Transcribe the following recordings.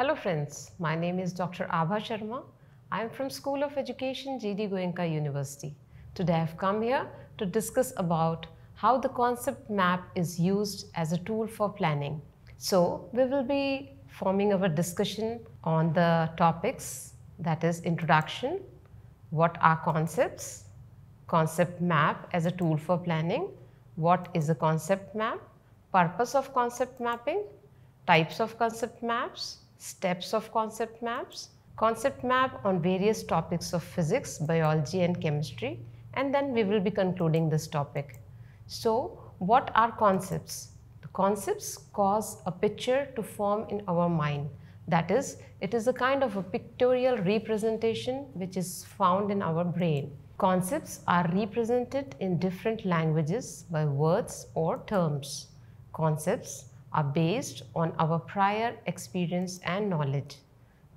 Hello friends, my name is Dr. Abha Sharma. I am from School of Education, GD Goenka University. Today I have come here to discuss about how the concept map is used as a tool for planning. So we will be forming our discussion on the topics, that is introduction, what are concepts, concept map as a tool for planning, what is a concept map, purpose of concept mapping, types of concept maps, steps of concept maps, concept map on various topics of physics, biology and chemistry, and then we will be concluding this topic. So, what are concepts? The concepts cause a picture to form in our mind. That is, it is a kind of a pictorial representation which is found in our brain. Concepts are represented in different languages by words or terms. Concepts are based on our prior experience and knowledge.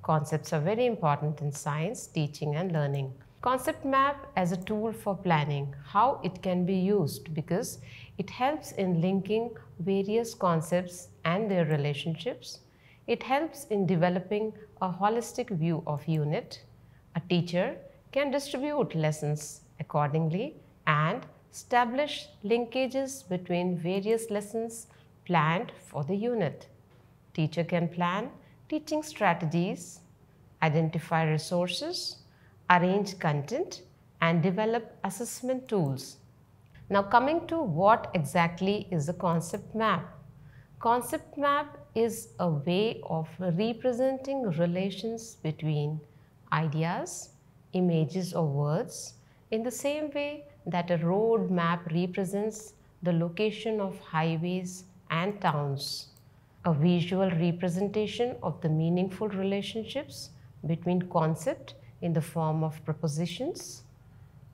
Concepts are very important in science, teaching and learning. Concept map as a tool for planning, how it can be used, because it helps in linking various concepts and their relationships. It helps in developing a holistic view of unit. A teacher can distribute lessons accordingly and establish linkages between various lessons planned for the unit. Teacher can plan teaching strategies, identify resources, arrange content, and develop assessment tools. Now coming to what exactly is a concept map. Concept map is a way of representing relations between ideas, images or words in the same way that a road map represents the location of highways and towns. A visual representation of the meaningful relationships between concepts in the form of propositions,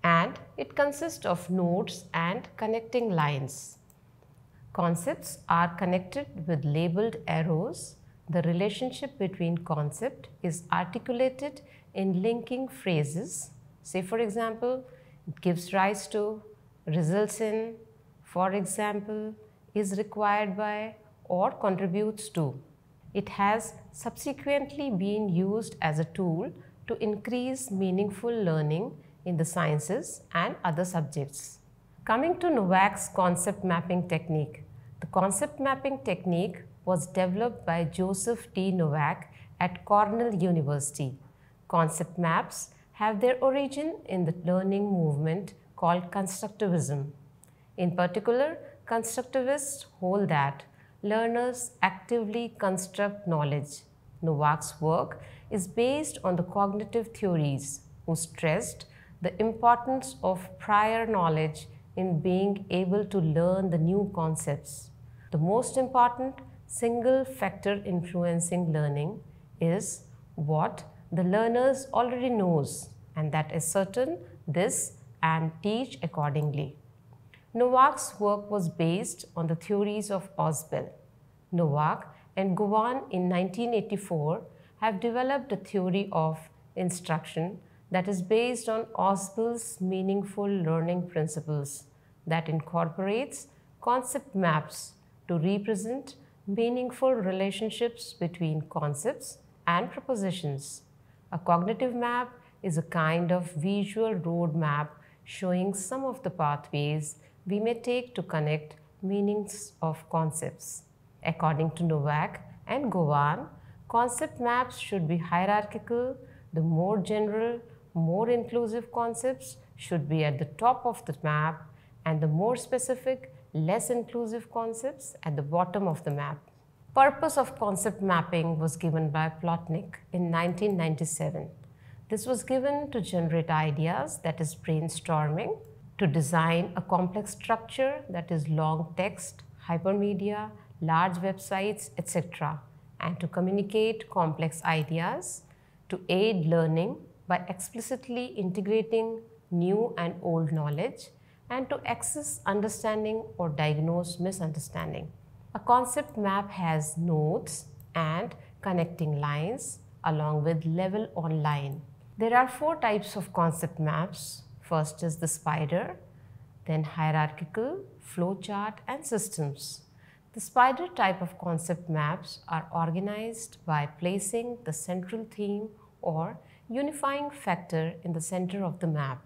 and it consists of nodes and connecting lines. Concepts are connected with labeled arrows. The relationship between concept is articulated in linking phrases. Say for example, it gives rise to, results in, for example, is required by, or contributes to. It has subsequently been used as a tool to increase meaningful learning in the sciences and other subjects. Coming to Novak's concept mapping technique. The concept mapping technique was developed by Joseph T. Novak at Cornell University. Concept maps have their origin in the learning movement called constructivism. In particular, constructivists hold that learners actively construct knowledge. Novak's work is based on the cognitive theories, who stressed the importance of prior knowledge in being able to learn the new concepts. The most important single factor influencing learning is what the learners already knows, and that is certain this and teach accordingly. Novak's work was based on the theories of Ausubel. Novak and Govan in 1984 have developed a theory of instruction that is based on Ausubel's meaningful learning principles that incorporates concept maps to represent meaningful relationships between concepts and propositions. A cognitive map is a kind of visual road map showing some of the pathways we may take to connect meanings of concepts. According to Novak and Govan, concept maps should be hierarchical. The more general, more inclusive concepts should be at the top of the map, and the more specific, less inclusive concepts at the bottom of the map. Purpose of concept mapping was given by Plotnik in 1997. This was given to generate ideas, that is brainstorming, to design a complex structure, that is long text, hypermedia, large websites, etc., and to communicate complex ideas, to aid learning by explicitly integrating new and old knowledge, and to access understanding or diagnose misunderstanding. A concept map has nodes and connecting lines along with level on line. There are 4 types of concept maps. First is the spider, then hierarchical, flowchart and systems. The spider type of concept maps are organized by placing the central theme or unifying factor in the center of the map.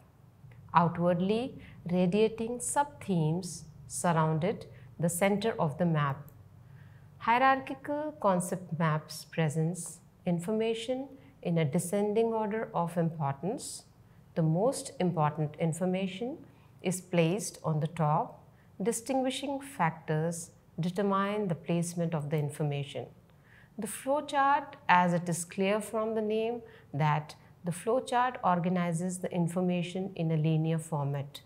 Outwardly radiating sub-themes surrounded the center of the map. Hierarchical concept maps presents information in a descending order of importance. The most important information is placed on the top. Distinguishing factors determine the placement of the information. The flowchart, as it is clear from the name that the flowchart organizes the information in a linear format.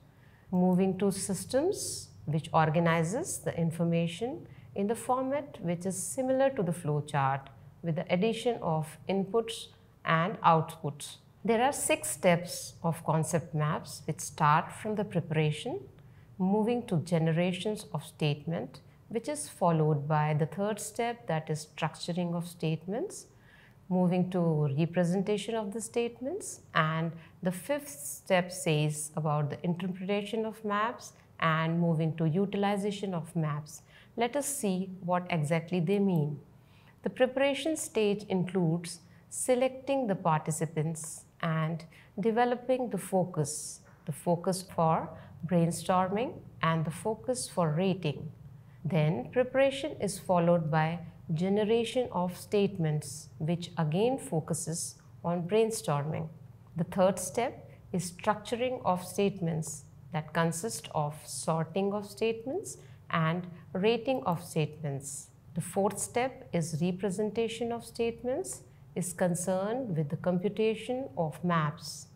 Moving to systems, which organizes the information in the format which is similar to the flowchart with the addition of inputs and outputs. There are 6 steps of concept maps which start from the preparation, moving to generations of statement, which is followed by the 3rd step, that is structuring of statements, moving to representation of the statements, and the 5th step says about the interpretation of maps and moving to utilization of maps. Let us see what exactly they mean. The preparation stage includes selecting the participants and developing the focus for brainstorming and the focus for rating. Then preparation is followed by generation of statements, which again focuses on brainstorming. The 3rd step is structuring of statements, that consist of sorting of statements and rating of statements. The 4th step is representation of statements, is concerned with the computation of maps.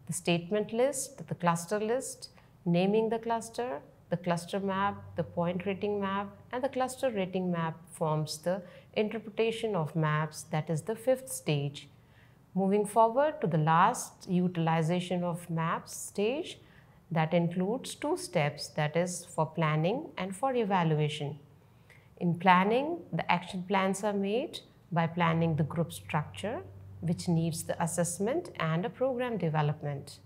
The statement list, the cluster list, naming the cluster map, the point rating map, and the cluster rating map forms the interpretation of maps, that is the 5th stage. Moving forward to the last utilization of maps stage, that includes 2 steps, that is for planning and for evaluation. In planning, the action plans are made by planning the group structure, which needs the assessment and a program development.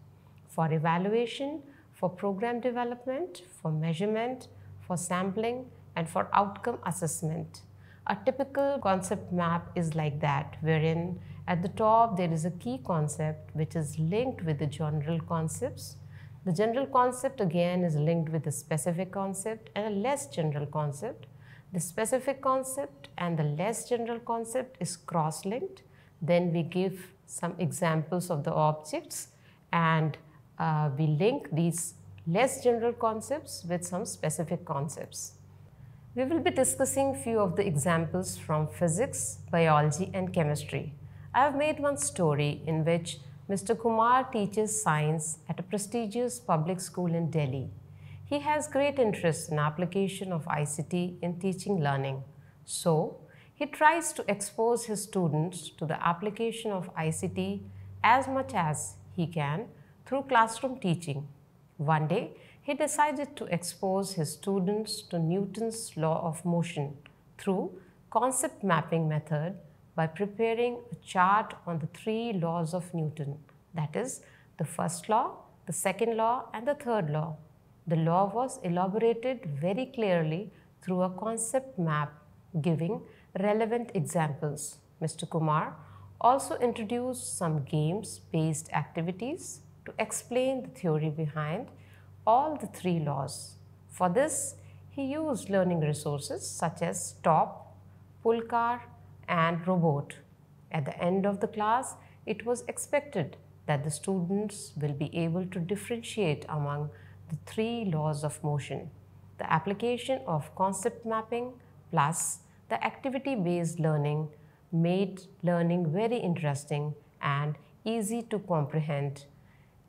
For evaluation, for program development, for measurement, for sampling, and for outcome assessment. A typical concept map is like that, wherein at the top there is a key concept which is linked with the general concepts. The general concept again is linked with the specific concept and a less general concept. The specific concept and the less general concept is cross-linked. Then we give some examples of the objects and we link these less general concepts with some specific concepts. We will be discussing few of the examples from physics, biology and chemistry. I have made one story in which Mr. Kumar teaches science at a prestigious public school in Delhi. He has great interest in application of ICT in teaching learning. So, he tries to expose his students to the application of ICT as much as he can through classroom teaching. One day, he decided to expose his students to Newton's law of motion through concept mapping method by preparing a chart on the 3 laws of Newton, that is, the 1st law, the 2nd law and the 3rd law. The law was elaborated very clearly through a concept map giving relevant examples. Mr. Kumar also introduced some games-based activities to explain the theory behind all the 3 laws. For this, he used learning resources such as Top, Pulkar and Robot. At the end of the class, it was expected that the students will be able to differentiate among the 3 laws of motion. The application of concept mapping plus the activity-based learning made learning very interesting and easy to comprehend.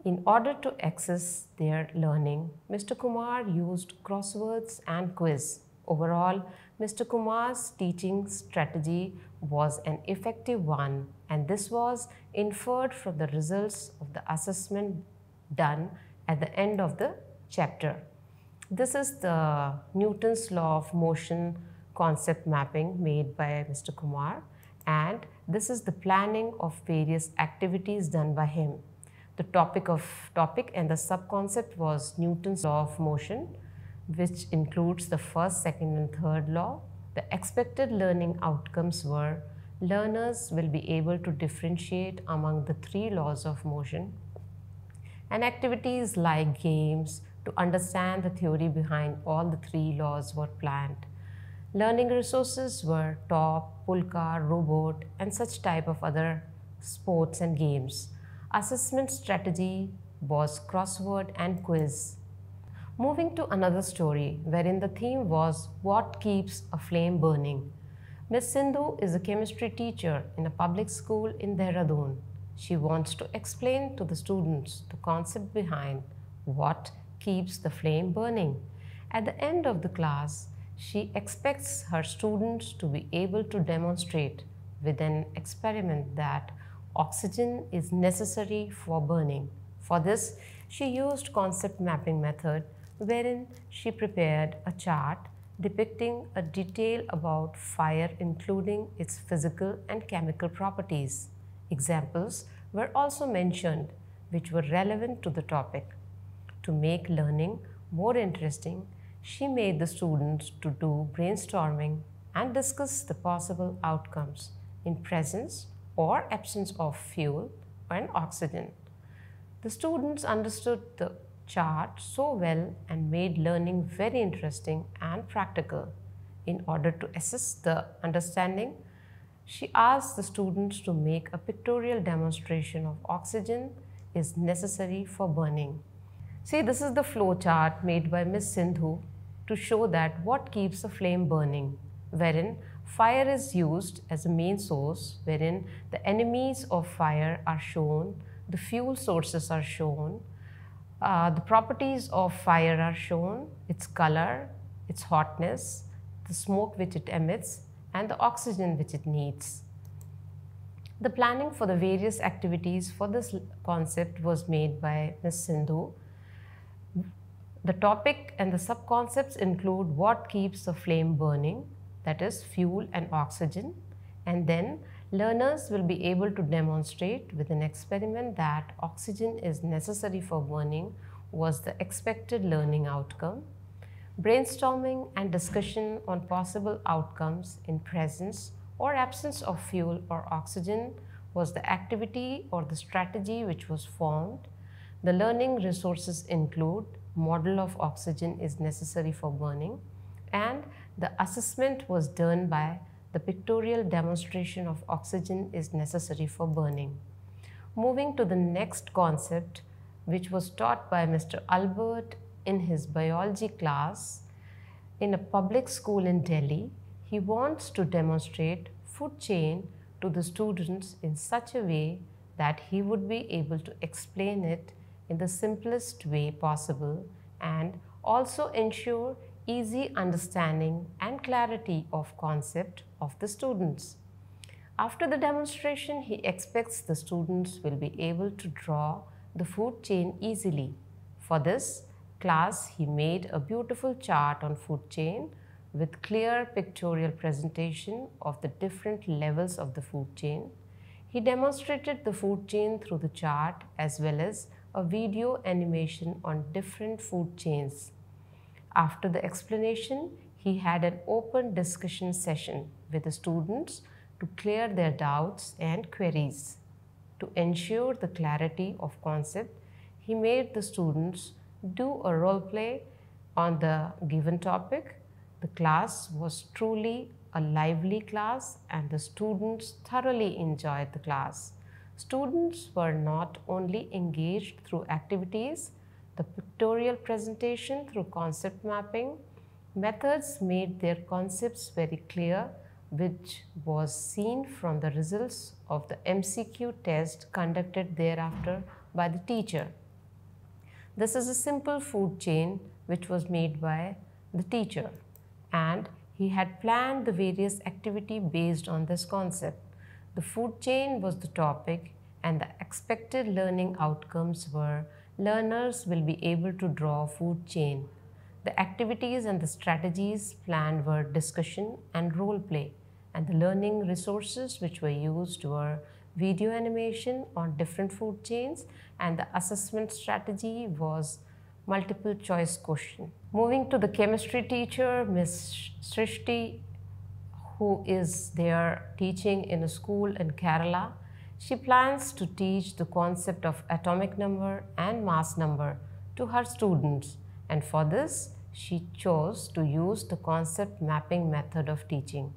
In order to access their learning, Mr. Kumar used crosswords and quiz. Overall, Mr. Kumar's teaching strategy was an effective one, and this was inferred from the results of the assessment done at the end of the chapter. This is the Newton's law of motion concept mapping made by Mr. Kumar, and this is the planning of various activities done by him. The topic and the sub-concept was Newton's law of motion. which includes the first, second, and third law. The expected learning outcomes were learners will be able to differentiate among the three laws of motion, and activities like games to understand the theory behind all the three laws were planned. Learning resources were top, pulka, robot, and such type of other sports and games. Assessment strategy was crossword and quiz. Moving to another story wherein the theme was what keeps a flame burning. Miss Sindhu is a chemistry teacher in a public school in Dehradun. She wants to explain to the students the concept behind what keeps the flame burning. At the end of the class, she expects her students to be able to demonstrate with an experiment that oxygen is necessary for burning. For this, she used concept mapping method wherein she prepared a chart depicting a detail about fire including its physical and chemical properties. Examples were also mentioned which were relevant to the topic. To make learning more interesting, she made the students to do brainstorming and discuss the possible outcomes in presence or absence of fuel and oxygen. The students understood the chart so well and made learning very interesting and practical. In order to assess the understanding, she asked the students to make a pictorial demonstration of oxygen is necessary for burning. See, this is the flow chart made by Miss Sindhu to show that what keeps a flame burning, wherein fire is used as a main source, wherein the enemies of fire are shown, the fuel sources are shown, the properties of fire are shown, its color, its hotness, the smoke which it emits, and the oxygen which it needs. The planning for the various activities for this concept was made by Ms. Sindhu. The topic and the sub-concepts include what keeps the flame burning, that is fuel and oxygen, and then learners will be able to demonstrate with an experiment that oxygen is necessary for burning was the expected learning outcome. Brainstorming and discussion on possible outcomes in presence or absence of fuel or oxygen was the activity or the strategy which was formed. The learning resources include model of oxygen is necessary for burning, and the assessment was done by the pictorial demonstration of oxygen is necessary for burning. Moving to the next concept, which was taught by Mr. Albert in his biology class in a public school in Delhi. He wants to demonstrate food chain to the students in such a way that he would be able to explain it in the simplest way possible and also ensure easy understanding and clarity of concept of the students. After the demonstration, he expects the students will be able to draw the food chain easily. For this class, he made a beautiful chart on food chain with clear pictorial presentation of the different levels of the food chain. He demonstrated the food chain through the chart as well as a video animation on different food chains. After the explanation, he had an open discussion session with the students to clear their doubts and queries. To ensure the clarity of concept, he made the students do a role play on the given topic. The class was truly a lively class and the students thoroughly enjoyed the class. Students were not only engaged through activities, the pictorial presentation through concept mapping, methods made their concepts very clear, which was seen from the results of the MCQ test conducted thereafter by the teacher. This is a simple food chain which was made by the teacher, and he had planned the various activity based on this concept. The food chain was the topic and the expected learning outcomes were learners will be able to draw food chain. The activities and the strategies planned were discussion and role play, and the learning resources which were used were video animation on different food chains, and the assessment strategy was multiple choice question. Moving to the chemistry teacher, Miss Srishti, who is there teaching in a school in Kerala. She plans to teach the concept of atomic number and mass number to her students, and for this she chose to use the concept mapping method of teaching.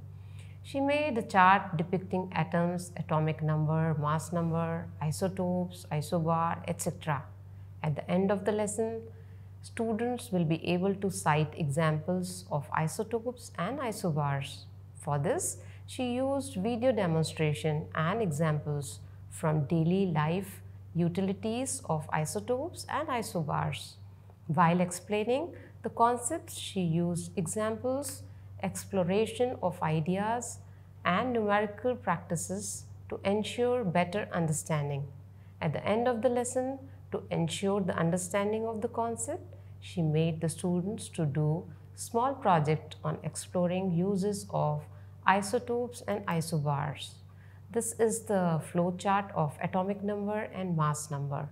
She made a chart depicting atoms, atomic number, mass number, isotopes, isobar, etc. At the end of the lesson, students will be able to cite examples of isotopes and isobars. For this, she used video demonstration and examples from daily life utilities of isotopes and isobars. While explaining the concepts, she used examples, exploration of ideas, and numerical practices to ensure better understanding. At the end of the lesson, to ensure the understanding of the concept, she made the students to do small project on exploring uses of isotopes and isobars. This is the flow chart of atomic number and mass number.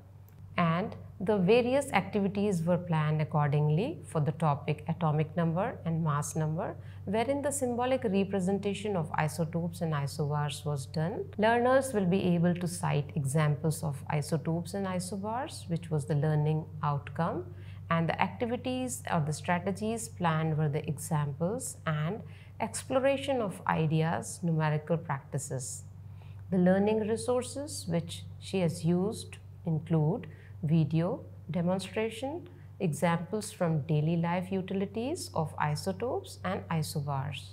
And the various activities were planned accordingly for the topic atomic number and mass number, wherein the symbolic representation of isotopes and isobars was done. Learners will be able to cite examples of isotopes and isobars, which was the learning outcome, and the activities or the strategies planned were the examples and exploration of ideas, numerical practices. The learning resources which she has used include video, demonstration, examples from daily life utilities of isotopes and isobars.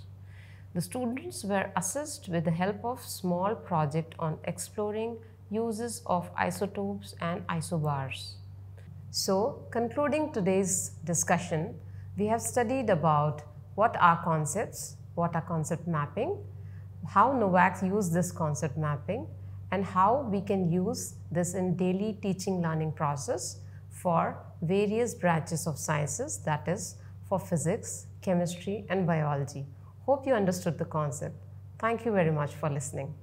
The students were assessed with the help of small project on exploring uses of isotopes and isobars. So, concluding today's discussion, we have studied about what are concepts, what are concept mapping, how NOVAC used this concept mapping, and how we can use this in daily teaching learning process for various branches of sciences, that is for physics, chemistry and biology. Hope you understood the concept. Thank you very much for listening.